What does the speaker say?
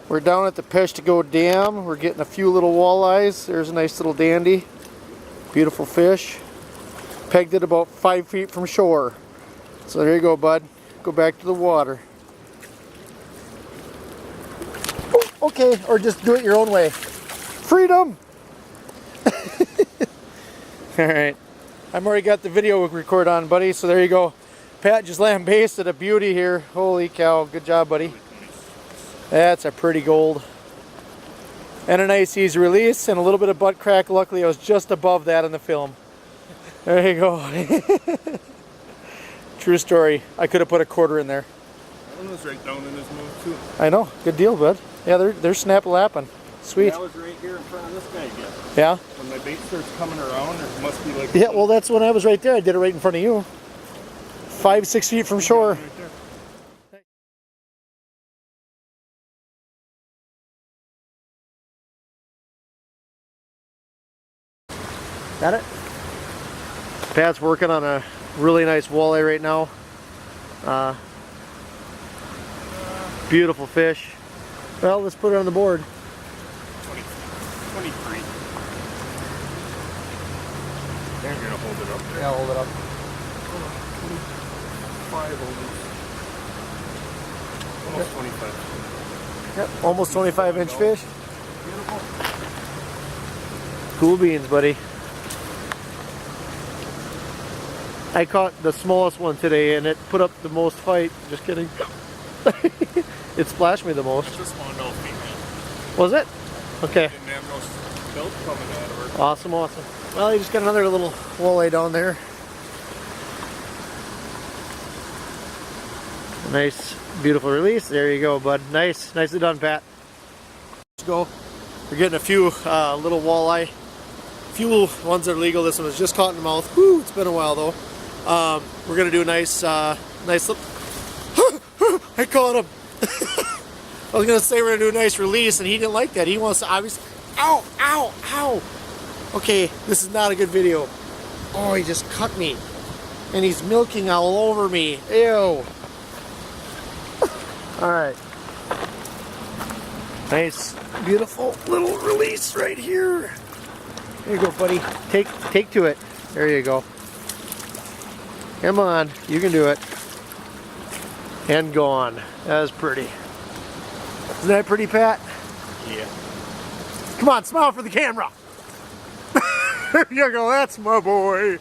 We're down at the Peshtigo Dam. We're getting a few little walleyes. There's a nice little dandy. Beautiful fish. Pegged it about 5 feet from shore. So there you go, bud. Go back to the water. Oh, okay, or just do it your own way. Freedom! Alright. I've already got the video record on, buddy, so there you go. Pat just lambasted a beauty here. Holy cow, good job, buddy. That's a pretty gold. And a nice easy release and a little bit of butt crack. Luckily I was just above that in the film. There you go. True story. I could have put a quarter in there. That one was right down in his move too. I know. Good deal, bud. Yeah, they're snap lapping. Sweet. That was right here in front of this guy again. Yeah? When my bait starts coming around, there must be like... Yeah, well that's when I was right there. I did it right in front of you. 5-6 feet from shore. Right there. Got it? Pat's working on a really nice walleye right now. Beautiful fish. Well, let's put it on the board. 23. They're gonna hold it up there. Yeah, hold it up. 25 almost. Almost 25. Yep, almost 25-inch fish. Beautiful. Cool beans, buddy. I caught the smallest one today and it put up the most fight. Just kidding. It splashed me the most. It's a small no female. Was it? Okay. Didn't have no belt coming out of her. Awesome, awesome. Well, you just got another little walleye down there. Nice, beautiful release. There you go, bud. Nice, nicely done, Pat. Let's go. We're getting a few little walleye. Few ones that are legal. This one was just caught in the mouth. Whew, it's been a while though. We're gonna do a nice, nice. I caught him. I was gonna say we're gonna do a nice release, and he didn't like that. He wants to obviously. Ow! Ow! Ow! Okay, this is not a good video. Oh, he just cut me, and he's milking all over me. Ew! All right. Nice, beautiful little release right here. There you go, buddy. Take to it. There you go. Come on, you can do it. And gone. That was pretty. Isn't that pretty, Pat? Yeah. Come on, smile for the camera. There you go, that's my boy.